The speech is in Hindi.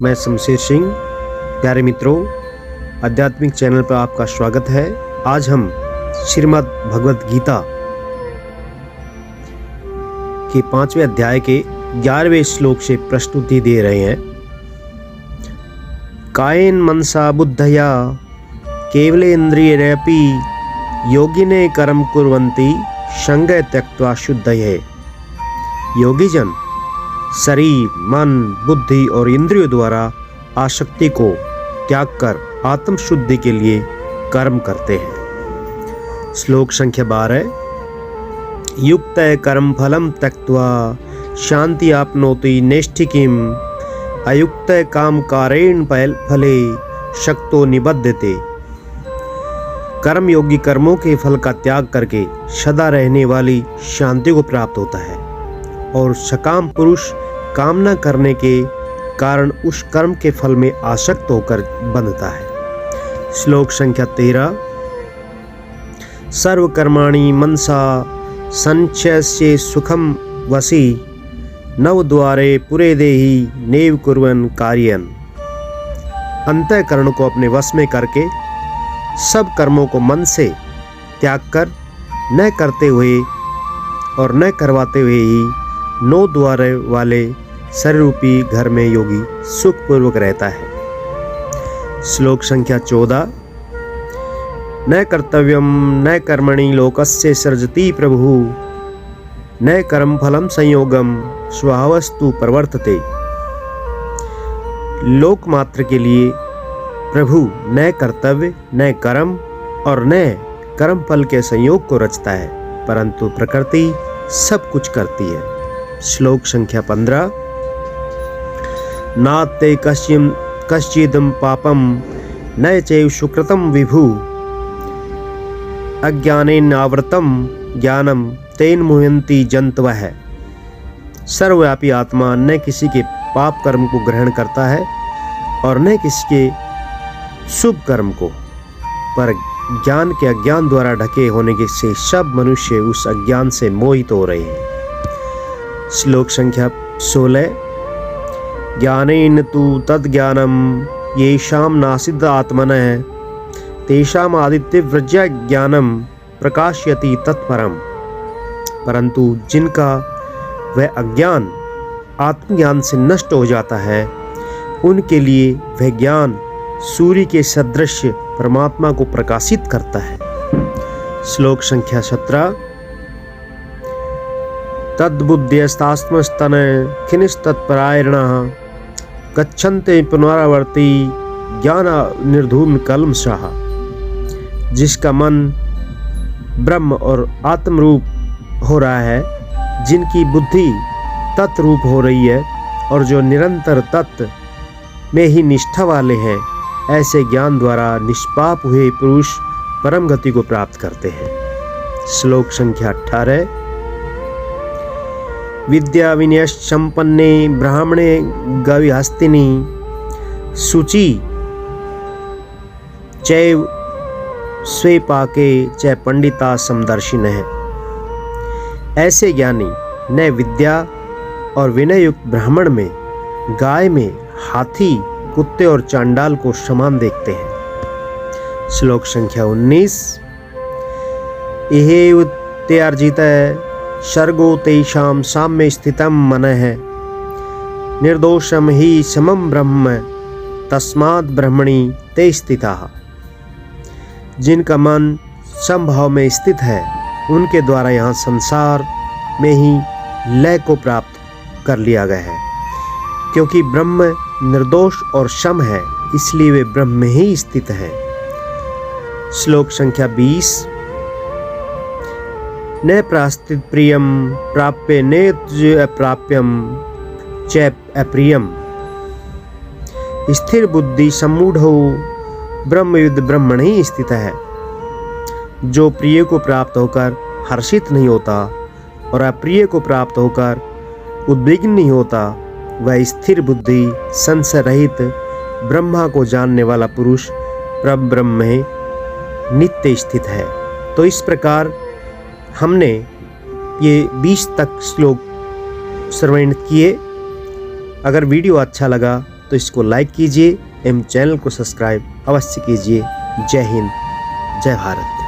मैं शमशेर सिंह। प्यारे मित्रों, आध्यात्मिक चैनल पर आपका स्वागत है। आज हम श्रीमद् भगवत गीता के 5वें अध्याय के 11वें श्लोक से प्रस्तुति दे रहे हैं। कायेन मनसा बुद्धया केवलेन्द्रियैरपि योगिने कर्म कुर्वन्ति संगय त्यक्त्वा शुद्धये। योगीजन शरीर, मन, बुद्धि और इंद्रियों द्वारा आसक्ति को त्याग कर आत्म शुद्धि के लिए कर्म करते हैं। श्लोक संख्या 12। युक्त कर्म फलम त्यक्त्वा शांति आपनोति नैष्ठिकीम अयुक्त काम कारेण फले शक्तो निबध्यते। कर्मयोगी कर्मों के फल का त्याग करके सदा रहने वाली शांति को प्राप्त होता है और सकाम पुरुष कामना करने के कारण उस कर्म के फल में आसक्त होकर बंधता है। श्लोक संख्या 13। सर्व कर्माणि मनसा संचयस्य सुखम वसी नव द्वारे पुरे देहि नैव कुर्वन् कार्यन्। अंतःकरण को अपने वश में करके सब कर्मों को मन से त्याग कर न करते हुए और न करवाते हुए ही 9 द्वार वाले सर्वरूपी घर में योगी सुखपूर्वक रहता है। श्लोक संख्या 14। न कर्तव्यम न कर्मणि लोकस्य सृजति प्रभु न कर्म फलम संयोगम स्वभावस्तु प्रवर्तते। लोकमात्र के लिए प्रभु न कर्तव्य न कर्म और न कर्म फल के संयोग को रचता है, परंतु प्रकृति सब कुछ करती है। श्लोक संख्या 15। नाते कश्चिदं पापम न चैव सुकृतं विभु अज्ञानेन आवृतं ज्ञानम तेन मुह्यन्ति जन्तवः। सर्वव्यापी आत्मा न किसी के पाप कर्म को ग्रहण करता है और न किसी के शुभ कर्म को, पर ज्ञान के अज्ञान द्वारा ढके होने के से सब मनुष्य उस अज्ञान से मोहित हो रहे हैं। श्लोक संख्या 16। ज्ञानेन तु तद्ज्ञानम येषां नासिद्ध आत्मनः तेषाम् आदित्यवृज्या ज्ञानम प्रकाशयति तत्परम। परंतु जिनका वह अज्ञान आत्मज्ञान से नष्ट हो जाता है, उनके लिए वह ज्ञान सूर्य के सदृश परमात्मा को प्रकाशित करता है। श्लोक संख्या 17। तद्बुद्ध्यस्तात्मस्तन खिनिस्तत्परायणाः गच्छन्ते पुनरावर्ती ज्ञान निर्धूम कल्मषाः। जिसका मन ब्रह्म और आत्म रूप हो रहा है, जिनकी बुद्धि तत् रूप हो रही है और जो निरंतर तत्व में ही निष्ठा वाले हैं, ऐसे ज्ञान द्वारा निष्पाप हुए पुरुष परम गति को प्राप्त करते हैं। श्लोक संख्या 18। विद्या विनय संपन्ने ब्राह्मणे गविहस्तिनी शुचि चैव स्वेपाके च पंडिता समदर्शिनः। ऐसे ज्ञानी न विद्या और विनय युक्त ब्राह्मण में, गाय में, हाथी, कुत्ते और चांडाल को समान देखते हैं। श्लोक संख्या 19। इहेव ते अर्जित सर्गो तेषां साम्य स्थितं मनः निर्दोषम ही समम ब्रह्म तस्माद् ब्रह्मणि ते स्थिताः। जिनका मन समभाव में स्थित है, उनके द्वारा यहाँ संसार में ही लय को प्राप्त कर लिया गया है। क्योंकि ब्रह्म निर्दोष और सम है, इसलिए वे ब्रह्म में ही स्थित है। श्लोक संख्या 20। न प्रास्थित प्रियम प्राप्य न अप्राप्यम च अप्रियम स्थिर बुद्धि सम्मूढ़ो ब्रह्मविद ब्रह्मणि स्थित है। जो प्रिय को प्राप्त होकर हर्षित नहीं होता और अप्रिय को प्राप्त होकर उद्विग्न नहीं होता, वह स्थिर बुद्धि संशय रहित ब्रह्मा को जानने वाला पुरुष ब्रह्म में नित्य स्थित है। तो इस प्रकार हमने ये 20 तक श्लोक श्रवण किए। अगर वीडियो अच्छा लगा तो इसको लाइक कीजिए एवं चैनल को सब्सक्राइब अवश्य कीजिए। जय हिंद, जय भारत।